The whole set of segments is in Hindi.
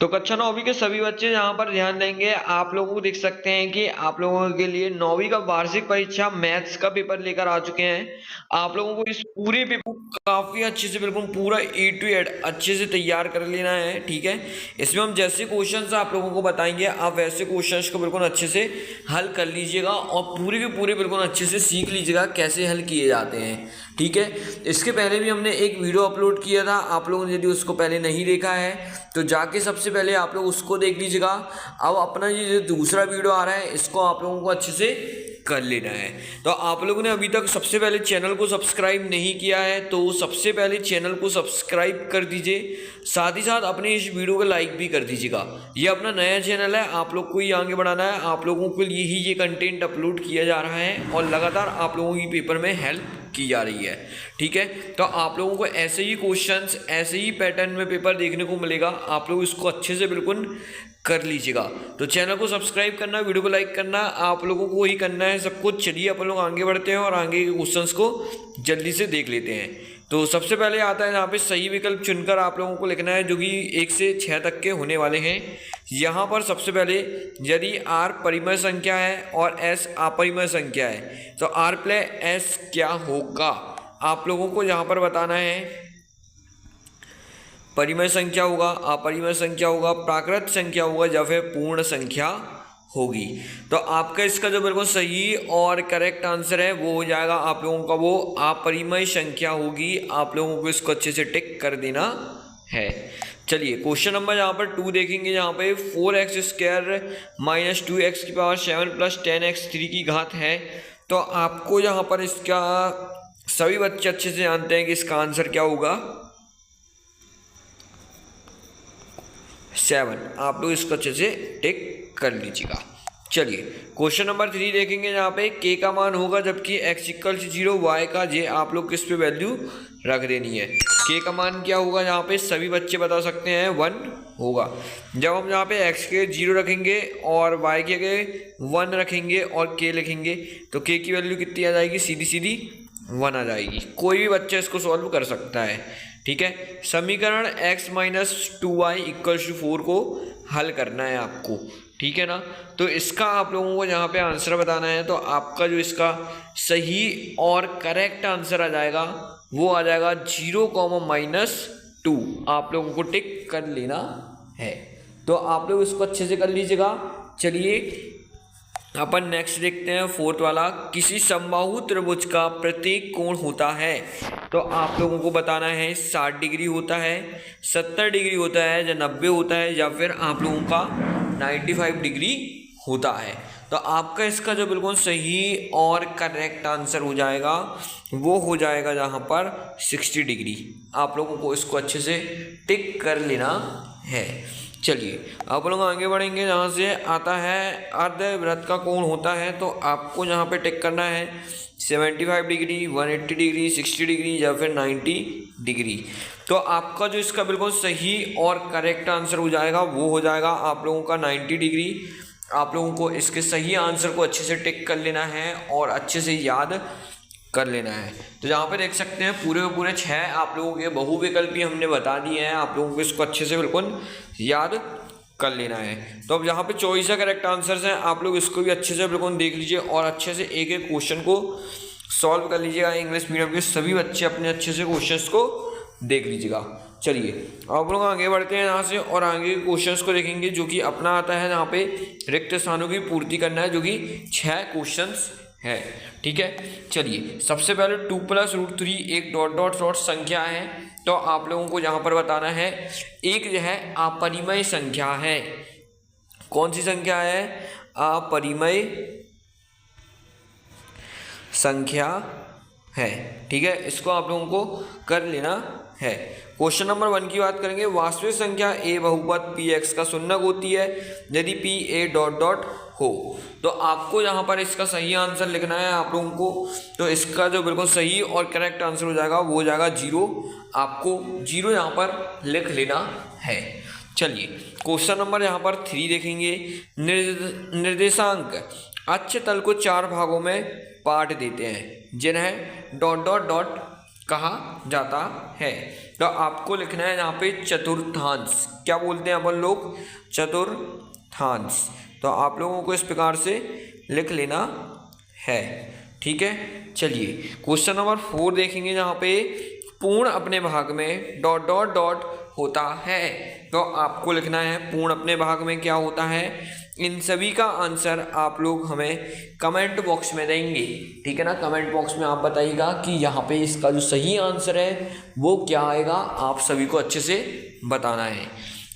तो कक्षा 9वीं के सभी बच्चे यहाँ पर ध्यान देंगे। आप लोगों को देख सकते हैं कि आप लोगों के लिए 9वीं का वार्षिक परीक्षा मैथ्स का पेपर लेकर आ चुके हैं। आप लोगों को इस पूरे पेपर को काफी अच्छे से बिल्कुल पूरा ए टू जेड अच्छे से तैयार कर लेना है, ठीक है। इसमें हम जैसे क्वेश्चंस आप लोगों को बताएंगे, आप वैसे क्वेश्चंस को बिल्कुल अच्छे से हल कर लीजिएगा और पूरे के पूरे बिल्कुल अच्छे से सीख लीजिएगा कैसे हल किए जाते हैं, ठीक है। इसके पहले भी हमने एक वीडियो अपलोड किया था, आप लोगों ने यदि उसको पहले नहीं देखा है तो जाके सबसे पहले आप लोग उसको देख लीजिएगा। अब अपना ये जो दूसरा वीडियो आ रहा है इसको आप लोगों को अच्छे से कर लेना है। तो आप लोगों ने अभी तक सबसे पहले चैनल को सब्सक्राइब नहीं किया है तो सबसे पहले चैनल को सब्सक्राइब कर दीजिए, साथ ही साथ अपने इस वीडियो को लाइक भी कर दीजिएगा। ये अपना नया चैनल है, आप लोग को ही आगे बढ़ाना है, आप लोगों के लिए ही ये कंटेंट अपलोड किया जा रहा है और लगातार आप लोगों की पेपर में हेल्प की जा रही है, ठीक है। तो आप लोगों को ऐसे ही क्वेश्चंस ऐसे ही पैटर्न में पेपर देखने को मिलेगा, आप लोग इसको अच्छे से बिल्कुल कर लीजिएगा। तो चैनल को सब्सक्राइब करना, वीडियो को लाइक करना, आप लोगों को ही करना है सब कुछ। चलिए अपन लोग आगे बढ़ते हैं और आगे के क्वेश्चंस को जल्दी से देख लेते हैं। तो सबसे पहले आता है यहाँ पे सही विकल्प चुनकर आप लोगों को लिखना है, जो कि 1 से 6 तक के होने वाले हैं। यहाँ पर सबसे पहले यदि r परिमेय संख्या है और s अपरिमेय संख्या है तो r प्लस s क्या होगा, आप लोगों को यहाँ पर बताना है। परिमेय संख्या होगा, अपरिमेय संख्या होगा, प्राकृत संख्या होगा या फिर पूर्ण संख्या होगी। तो आपका इसका जो बिल्कुल सही और करेक्ट आंसर है वो हो जाएगा आप लोगों का वो अपरिमेय संख्या होगी। आप लोगों को इसको अच्छे से टिक कर देना है। चलिए क्वेश्चन नंबर यहाँ पर 2 देखेंगे। यहाँ पे 4x² माइनस 2x की पावर 7 प्लस 10x3 की घात है। तो आपको यहाँ पर इसका सभी बच्चे अच्छे से जानते हैं कि इसका आंसर क्या होगा 7। आप लोग इसको अच्छे से टिक कर लीजिएगा। चलिए क्वेश्चन नंबर 3 देखेंगे। यहाँ पे k का मान होगा जबकि x = 0, y का j आप लोग किस पे वैल्यू रख देनी है। k का मान क्या होगा यहाँ पे सभी बच्चे बता सकते हैं 1 होगा। जब हम यहाँ पे x के 0 रखेंगे और y के आगे 1 रखेंगे और k लिखेंगे तो k की वैल्यू कितनी आ जाएगी, सीधी सीधी 1 आ जाएगी। कोई भी बच्चा इसको सॉल्व कर सकता है, ठीक है। समीकरण x - 2y = 4 को हल करना है आपको, ठीक है ना। तो इसका आप लोगों को यहाँ पे आंसर बताना है। तो आपका जो इसका सही और करेक्ट आंसर आ जाएगा वो आ जाएगा 0, -2। आप लोगों को टिक कर लेना है। तो आप लोग इसको अच्छे से कर लीजिएगा। चलिए अपन नेक्स्ट देखते हैं 4th वाला। किसी समबाहु त्रिभुज का प्रत्येक कोण होता है तो आप लोगों को बताना है 60 डिग्री होता है, 70 डिग्री होता है या 90 होता है या फिर आप लोगों का 95 डिग्री होता है। तो आपका इसका जो बिल्कुल सही और करेक्ट आंसर हो जाएगा वो हो जाएगा यहाँ पर 60 डिग्री। आप लोगों को इसको अच्छे से टिक कर लेना है। चलिए आप लोग आगे बढ़ेंगे। यहाँ से आता है अर्धवृत्त का कोण होता है तो आपको यहाँ पे टिक करना है 75 डिग्री, 180 डिग्री, 60 डिग्री या फिर 90 डिग्री। तो आपका जो इसका बिल्कुल सही और करेक्ट आंसर हो जाएगा वो हो जाएगा आप लोगों का 90 डिग्री। आप लोगों को इसके सही आंसर को अच्छे से टिक कर लेना है और अच्छे से याद कर लेना है। तो यहाँ पे देख सकते हैं पूरे के पूरे 6 आप लोगों के बहुविकल्पी हमने बता दिए हैं। आप लोगों को इसको अच्छे से बिल्कुल याद कर लेना है। तो अब यहाँ पे 24 करेक्ट आंसर्स हैं, आप लोग इसको भी अच्छे से बिल्कुल देख लीजिए और अच्छे से एक एक क्वेश्चन को सॉल्व कर लीजिएगा। इंग्लिश मीडियम के सभी बच्चे अपने अच्छे से क्वेश्चंस को देख लीजिएगा। चलिए आप लोग आगे बढ़ते हैं यहाँ से और आगे के क्वेश्चंस को देखेंगे जो कि अपना आता है यहाँ पे रिक्त स्थानों की पूर्ति करना है, जो कि 6 क्वेश्चंस है, ठीक है। चलिए सबसे पहले 2 + √3 एक ... संख्या है। तो आप लोगों को यहाँ पर बताना है एक जो है अपरिमेय संख्या है। कौन सी संख्या है, अपरिमेय संख्या है, ठीक है। इसको आप लोगों को कर लेना है। क्वेश्चन नंबर 1 की बात करेंगे। वास्तविक संख्या a बहुपद px का शून्यक होती है यदि p a ... हो। तो आपको यहाँ पर इसका सही आंसर लिखना है आप लोगों को। तो इसका जो बिल्कुल सही और करेक्ट आंसर हो जाएगा वो हो जाएगा 0। आपको 0 यहाँ पर लिख लेना है। चलिए क्वेश्चन नंबर यहाँ पर 3 देखेंगे। निर्देशांक अक्ष तल को 4 भागों में बांट देते हैं जिन्हें ... कहा जाता है। तो आपको लिखना है यहाँ पे चतुर्थांश। क्या बोलते हैं अपन लोग? चतुर्थांश। तो आप लोगों को इस प्रकार से लिख लेना है, ठीक है। चलिए क्वेश्चन नंबर 4 देखेंगे, जहाँ पे पूर्ण अपने भाग में डॉट डॉट डॉट होता है। तो आपको लिखना है पूर्ण अपने भाग में क्या होता है। इन सभी का आंसर आप लोग हमें कमेंट बॉक्स में देंगे, ठीक है ना। कमेंट बॉक्स में आप बताइएगा कि यहाँ पे इसका जो सही आंसर है वो क्या आएगा, आप सभी को अच्छे से बताना है।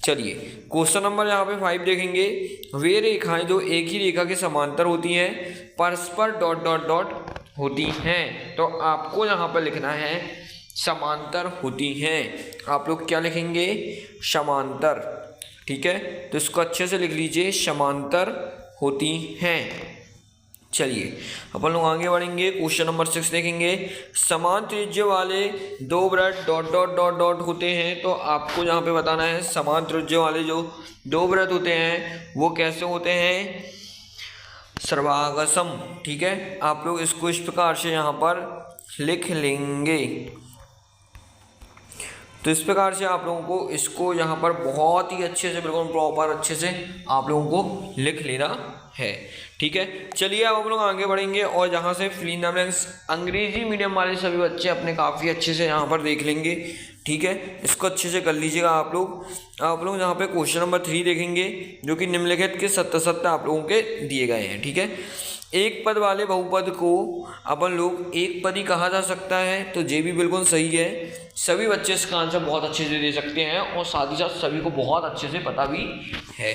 चलिए क्वेश्चन नंबर यहाँ पे 5 देखेंगे। वे रेखाएं जो एक ही रेखा के समांतर होती हैं परस्पर डॉट डॉट डॉट होती हैं। तो आपको यहाँ पर लिखना है समांतर होती हैं। आप लोग क्या लिखेंगे? समांतर, ठीक है। तो इसको अच्छे से लिख लीजिए, समांतर होती हैं। चलिए अपन लोग आगे बढ़ेंगे, क्वेश्चन नंबर 6 देखेंगे। समान त्रिज्या वाले दो वृत्त डॉट डॉट डॉट डॉट होते हैं। तो आपको यहाँ पे बताना है समान त्रिज्या वाले जो दो वृत्त होते हैं वो कैसे होते हैं? सर्वागसम, ठीक है। आप लोग इसको इस प्रकार से यहाँ पर लिख लेंगे। तो इस प्रकार से आप लोगों को इसको यहाँ पर बहुत ही अच्छे से, बिल्कुल प्रॉपर अच्छे से आप लोगों को लिख लेना है, ठीक है। चलिए अब हम लोग आगे बढ़ेंगे और जहाँ से फिल इन द ब्लैंक्स अंग्रेजी मीडियम वाले सभी बच्चे अपने काफ़ी अच्छे से यहाँ पर देख लेंगे, ठीक है। इसको अच्छे से कर लीजिएगा आप लोग यहाँ पे क्वेश्चन नंबर 3 देखेंगे, जो कि निम्नलिखित के सत्य आप लोगों के दिए गए हैं, ठीक है। एक पद वाले बहुपद को अपन लोग एक पदी कहा जा सकता है। तो ये भी बिल्कुल सही है। सभी बच्चे इसका आंसर बहुत अच्छे से दे सकते हैं और साथ ही साथ सभी को बहुत अच्छे से पता भी है।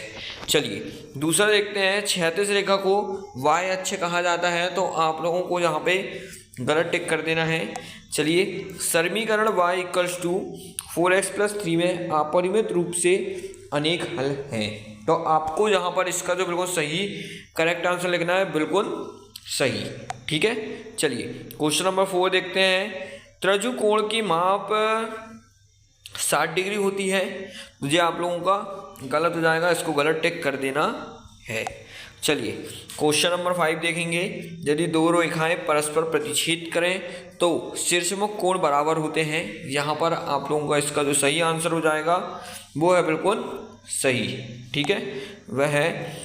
चलिए दूसरा देखते हैं। क्षैतिज रेखा को वाय अक्ष कहा जाता है। तो आप लोगों को यहाँ पे गलत टिक कर देना है। चलिए समीकरण y = 4x+3 में अपरिमित रूप से अनेक हल हैं। तो आपको यहाँ पर इसका जो बिल्कुल सही करेक्ट आंसर लिखना है, बिल्कुल सही, ठीक है। चलिए क्वेश्चन नंबर 4 देखते हैं। त्रिज्यु कोण की माप 60 डिग्री होती है। तो ये आप लोगों का गलत हो जाएगा, इसको गलत टिक कर देना है। चलिए क्वेश्चन नंबर 5 देखेंगे। यदि दो रेखाएं परस्पर प्रतिच्छेद करें तो शीर्षमुख कोण बराबर होते हैं। यहाँ पर आप लोगों का इसका जो सही आंसर हो जाएगा वो है बिल्कुल सही, ठीक है। वह है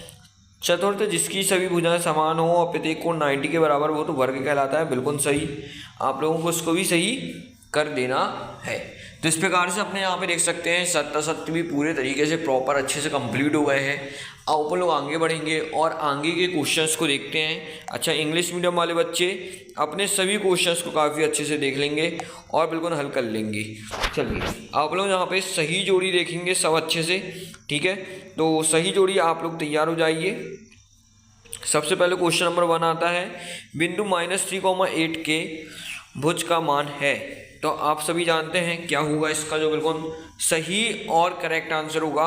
चतुर्थ जिसकी सभी भुजाएं समान हो और प्रत्येक कोण 90 के बराबर हो तो वर्ग कहलाता है। बिल्कुल सही, आप लोगों को इसको भी सही कर देना है। तो इस प्रकार से अपने यहाँ पे देख सकते हैं सत्य भी पूरे तरीके से प्रॉपर अच्छे से कंप्लीट हो गए हैं। अब अपन लोग आगे बढ़ेंगे और आगे के क्वेश्चंस को देखते हैं। अच्छा, इंग्लिश मीडियम वाले बच्चे अपने सभी क्वेश्चंस को काफ़ी अच्छे से देख लेंगे और बिल्कुल हल कर लेंगे। चलिए आप लोग यहाँ पे सही जोड़ी देखेंगे सब अच्छे से, ठीक है। तो सही जोड़ी आप लोग तैयार हो जाइए। सबसे पहले क्वेश्चन नंबर 1 आता है। बिंदु -3,8 के भुज का मान है। तो आप सभी जानते हैं क्या होगा इसका जो बिल्कुल सही और करेक्ट आंसर होगा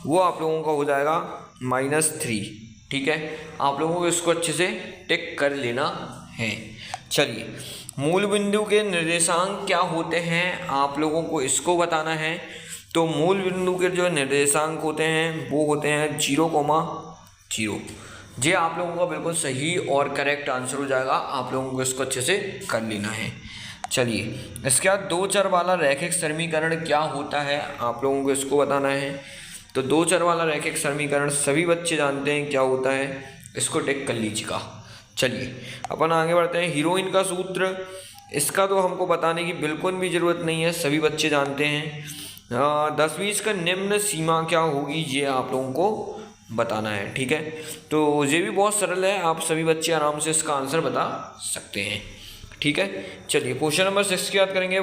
वो आप लोगों का हो जाएगा -3, ठीक है। आप लोगों को इसको अच्छे से टिक कर लेना है। चलिए मूल बिंदु के निर्देशांक क्या होते हैं, आप लोगों को इसको बताना है। तो मूल बिंदु के जो निर्देशांक होते हैं वो होते हैं 0,0। ये आप लोगों का बिल्कुल सही और करेक्ट आंसर हो जाएगा। आप लोगों को इसको अच्छे से कर लेना है। चलिए इसके बाद दो चर वाला रैखिक समीकरण क्या होता है, आप लोगों को इसको बताना है। तो दो चर वाला रैखिक समीकरण सभी बच्चे जानते हैं क्या होता है, इसको टिक कर लीजिएगा। चलिए अपन आगे बढ़ते हैं। हीरोइन का सूत्र, इसका तो हमको बताने की बिल्कुल भी ज़रूरत नहीं है, सभी बच्चे जानते हैं। 10-20 का निम्न सीमा क्या होगी ये आप लोगों को बताना है, ठीक है। तो ये भी बहुत सरल है, आप सभी बच्चे आराम से इसका आंसर बता सकते हैं, ठीक है। चलिए क्वेश्चन नंबर 6 की बात करेंगे।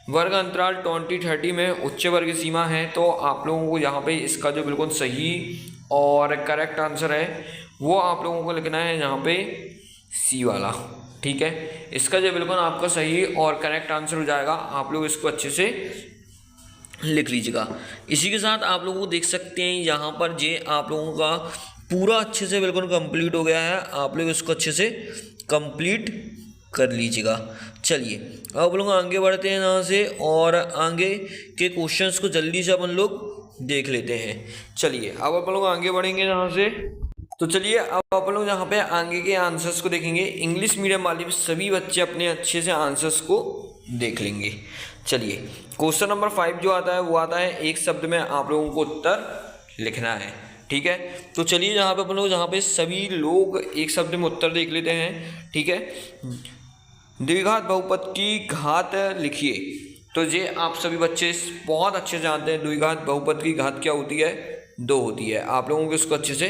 वर्ग अंतराल 20-30 में उच्च वर्ग सीमा है। तो आप लोगों को यहाँ पे इसका जो बिल्कुल सही और करेक्ट आंसर है वो आप लोगों को लिखना है यहाँ पे सी वाला, ठीक है। इसका जो बिल्कुल आपका सही और करेक्ट आंसर हो जाएगा। आप लोग इसको अच्छे से लिख लीजिएगा। इसी के साथ आप लोगों को देख सकते हैं यहाँ पर जे आप लोगों का पूरा अच्छे से बिल्कुल कंप्लीट हो गया है। आप लोग इसको अच्छे से कंप्लीट कर लीजिएगा। चलिए अब लोग आगे बढ़ते हैं यहाँ से और आगे के क्वेश्चंस को जल्दी से अपन लोग देख लेते हैं। चलिए अब अपन लोग आगे बढ़ेंगे यहाँ से। तो चलिए अब अपन लोग यहाँ पे आगे के आंसर्स को देखेंगे। इंग्लिश मीडियम वाले सभी बच्चे अपने अच्छे से आंसर्स को देख लेंगे। चलिए क्वेश्चन नंबर 5 जो आता है वो आता है एक शब्द में आप लोगों को उत्तर लिखना है। ठीक है, तो चलिए यहाँ पे अपन लोग जहाँ पे सभी लोग एक शब्द में उत्तर देख लेते हैं। ठीक है, द्विघात बहुपद की घात लिखिए। तो ये आप सभी बच्चे बहुत अच्छे से जानते हैं, द्विघात बहुपद की घात क्या होती है, 2 होती है। आप लोगों को इसको अच्छे से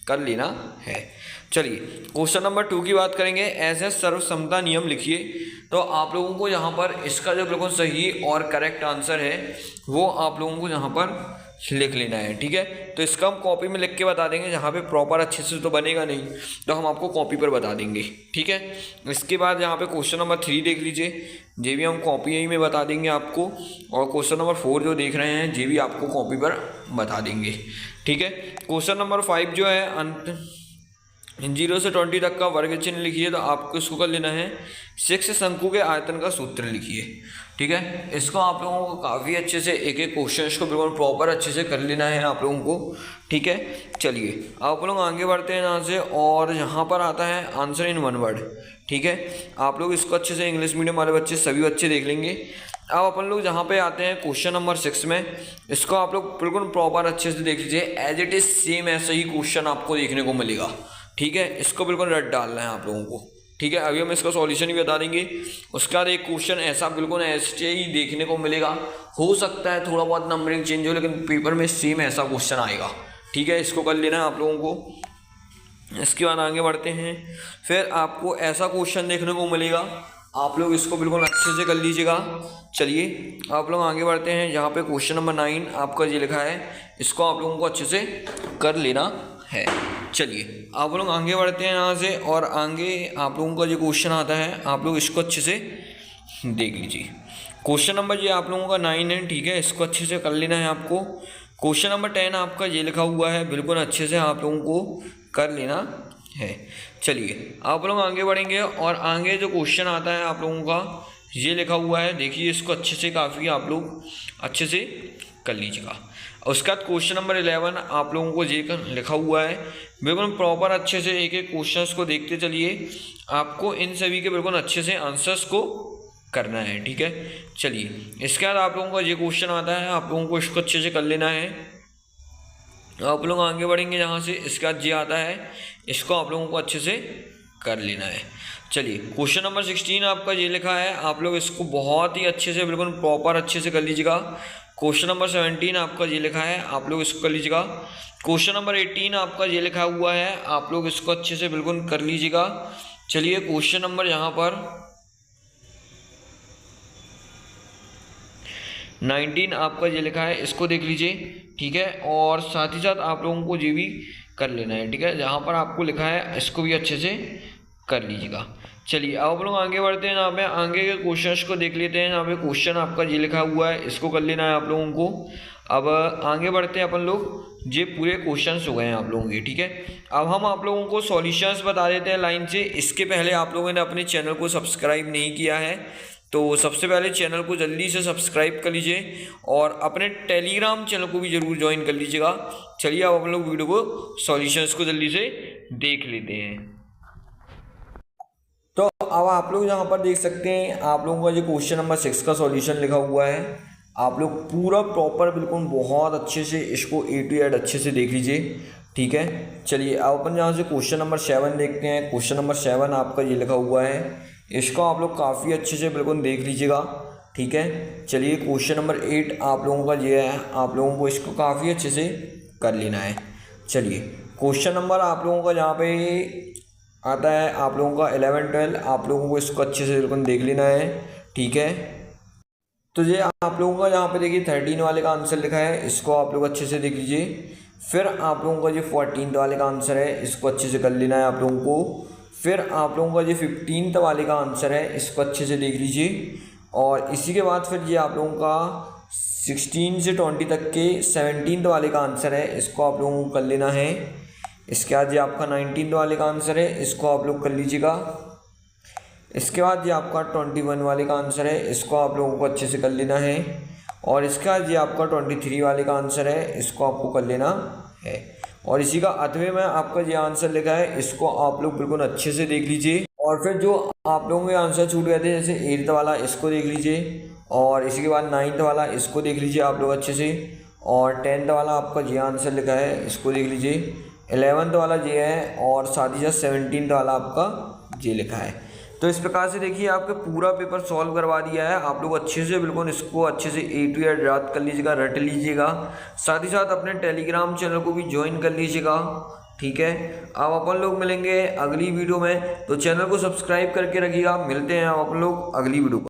कर लेना है। चलिए क्वेश्चन नंबर 2 की बात करेंगे। ऐसे सर्वसम्मता नियम लिखिए। तो आप लोगों को यहाँ पर इसका जो बिल्कुल सही और करेक्ट आंसर है वो आप लोगों को यहाँ पर लिख लेना है। ठीक है, तो इसका हम कॉपी में लिख के बता देंगे, जहाँ पे प्रॉपर अच्छे से तो बनेगा नहीं, तो हम आपको कॉपी पर बता देंगे। ठीक है, इसके बाद यहाँ पे क्वेश्चन नंबर 3 देख लीजिए, ये भी हम कॉपी ही में बता देंगे आपको, और क्वेश्चन नंबर 4 जो देख रहे हैं ये भी आपको कॉपी पर बता देंगे। ठीक है, क्वेश्चन नंबर 5 जो है अंत 0 से 20 तक का वर्ग चिन्ह लिखिए। तो आपको इसको कर लेना है 6 शंकु के आयतन का सूत्र लिखिए। ठीक है, इसको आप लोगों को काफ़ी अच्छे से एक एक क्वेश्चन को बिल्कुल प्रॉपर अच्छे से कर लेना है आप लोगों को। ठीक है, चलिए आप लोग आगे बढ़ते हैं यहाँ से, और यहाँ पर आता है आंसर इन 1 वर्ड। ठीक है, आप लोग इसको अच्छे से इंग्लिश मीडियम वाले बच्चे सभी बच्चे देख लेंगे। अब अपन लोग जहाँ पे आते हैं क्वेश्चन नंबर 6 में, इसको आप लोग बिल्कुल प्रॉपर अच्छे से देख लीजिए। एज इट इज़ सेम ऐसा ही क्वेश्चन आपको देखने को मिलेगा। ठीक है, इसको बिल्कुल रट डालना है आप लोगों को। ठीक है, अभी हम इसका सॉल्यूशन भी बता देंगे। उसके बाद एक क्वेश्चन ऐसा बिल्कुल ऐसे ही देखने को मिलेगा, हो सकता है थोड़ा बहुत नंबरिंग चेंज हो, लेकिन पेपर में सेम ऐसा क्वेश्चन आएगा। ठीक है, इसको कर लेना है आप लोगों को। इसके बाद आगे बढ़ते हैं, फिर आपको ऐसा क्वेश्चन देखने को मिलेगा, आप लोग इसको बिल्कुल अच्छे से कर लीजिएगा। चलिए आप लोग आगे बढ़ते हैं, जहाँ पे क्वेश्चन नंबर 9 आपका ये लिखा है, इसको आप लोगों को अच्छे से कर लेना है। चलिए आप लोग आगे बढ़ते हैं यहाँ से, और आगे आप लोगों का जो क्वेश्चन आता है आप लोग इसको अच्छे से देख लीजिए। क्वेश्चन नंबर ये आप लोगों का 9 है। ठीक है, इसको अच्छे से कर लेना है आपको। क्वेश्चन नंबर 10 आपका ये लिखा हुआ है, बिल्कुल अच्छे से आप लोगों को कर लेना है। चलिए आप लोग आगे बढ़ेंगे, और आगे जो क्वेश्चन आता है आप लोगों का ये लिखा हुआ है, देखिए इसको अच्छे से काफ़ी आप लोग अच्छे से कर लीजिएगा। उसके बाद क्वेश्चन नंबर 11 आप लोगों को ये लिखा हुआ है, बिल्कुल प्रॉपर अच्छे से एक एक क्वेश्चंस को देखते चलिए। आपको इन सभी के बिल्कुल अच्छे से आंसर्स को करना है। ठीक है, चलिए इसके बाद आप लोगों का ये क्वेश्चन आता है, आप लोगों को इसको अच्छे से कर लेना है। आप लोग आगे बढ़ेंगे यहाँ से, इसके बाद ये आता है, इसको आप लोगों को अच्छे से कर लेना है। चलिए क्वेश्चन नंबर 16 आपका ये लिखा है, आप लोग इसको बहुत ही अच्छे से बिल्कुल प्रॉपर अच्छे से कर लीजिएगा। क्वेश्चन नंबर 17 आपका ये लिखा है, आप लोग इसको कर लीजिएगा। क्वेश्चन नंबर 18 आपका ये लिखा हुआ है, आप लोग इसको अच्छे से बिल्कुल कर लीजिएगा। चलिए क्वेश्चन नंबर यहाँ पर 19 आपका ये लिखा है, इसको देख लीजिए। ठीक है, और साथ ही साथ आप लोगों को ये भी कर लेना है। ठीक है, जहाँ पर आपको लिखा है इसको भी अच्छे से कर लीजिएगा। चलिए अब आप लोग आगे बढ़ते हैं, यहाँ पे आगे के क्वेश्चंस को देख लेते हैं। यहाँ पे क्वेश्चन आपका ये लिखा हुआ है, इसको कर लेना है आप लोगों को। अब आगे बढ़ते हैं अपन लोग, ये पूरे क्वेश्चंस हो गए हैं आप लोगों के। ठीक है, अब हम आप लोगों को सॉल्यूशंस बता देते हैं लाइन से। इसके पहले आप लोगों ने अपने चैनल को सब्सक्राइब नहीं किया है तो सबसे पहले चैनल को जल्दी से सब्सक्राइब कर लीजिए, और अपने टेलीग्राम चैनल को भी ज़रूर ज्वाइन कर लीजिएगा। चलिए अब हम लोग वीडियो को सॉल्यूशंस को जल्दी से देख लेते हैं। तो अब आप लोग यहाँ पर देख सकते हैं, आप लोगों का जो क्वेश्चन नंबर 6 का सॉल्यूशन लिखा हुआ है, आप लोग पूरा प्रॉपर बिल्कुल बहुत अच्छे से इसको A to Z अच्छे से देख लीजिए। ठीक है, चलिए अब अपन यहाँ से क्वेश्चन नंबर 7 देखते हैं। क्वेश्चन नंबर 7 आपका ये लिखा हुआ है, इसको आप लोग काफ़ी अच्छे से बिल्कुल देख लीजिएगा। ठीक है, चलिए क्वेश्चन नंबर 8 आप लोगों का ये है, आप लोगों को इसको काफ़ी अच्छे से कर लेना है। चलिए क्वेश्चन नंबर आप लोगों का यहाँ पे आता है आप लोगों का 11, 12, आप लोगों को इसको अच्छे से बिल्कुल देख लेना है। ठीक है, तो ये आप लोगों का यहाँ पे देखिए 13 वाले का आंसर लिखा है, इसको आप लोग अच्छे से देख लीजिए। फिर आप लोगों का जो 14 वाले का आंसर है, इसको अच्छे से कर लेना है आप लोगों को। फिर आप लोगों का जो 15 वाले का आंसर है, इसको अच्छे से देख लीजिए। और इसी के बाद फिर ये आप लोगों का 16 से 20 तक के 17 वाले का आंसर है, इसको आप लोगों को कर लेना है। इसके बाद ये आपका 19 वाले का आंसर है, इसको आप लोग कर लीजिएगा। इसके बाद ये आपका 21 वाले का आंसर है, इसको आप लोगों को अच्छे से कर लेना है। और इसके बाद ये आपका 23 वाले का आंसर है, इसको आपको कर लेना है। और इसी का अथवे में आपका ये आंसर लिखा है, इसको आप लोग बिल्कुल अच्छे से देख लीजिए। और फिर जो आप लोगों के आंसर छूट गए थे, जैसे 8th वाला, इसको देख लीजिए। और इसी के बाद 9th वाला इसको देख लीजिए आप लोग अच्छे से, और 10th वाला आपका जे आंसर लिखा है, इसको देख लीजिए। 11th वाला जे है, और साथ ही साथ 17th वाला आपका जे लिखा है। तो इस प्रकार से देखिए आपके पूरा पेपर सॉल्व करवा दिया है। आप लोग अच्छे से बिल्कुल इसको अच्छे से A to Z याद कर लीजिएगा, रट लीजिएगा। साथ ही साथ अपने टेलीग्राम चैनल को भी ज्वाइन कर लीजिएगा, ठीक है। अब अपन लोग मिलेंगे अगली वीडियो में, तो चैनल को सब्सक्राइब करके रखिएगा। मिलते हैं अब अपन लोग अगली वीडियो पर।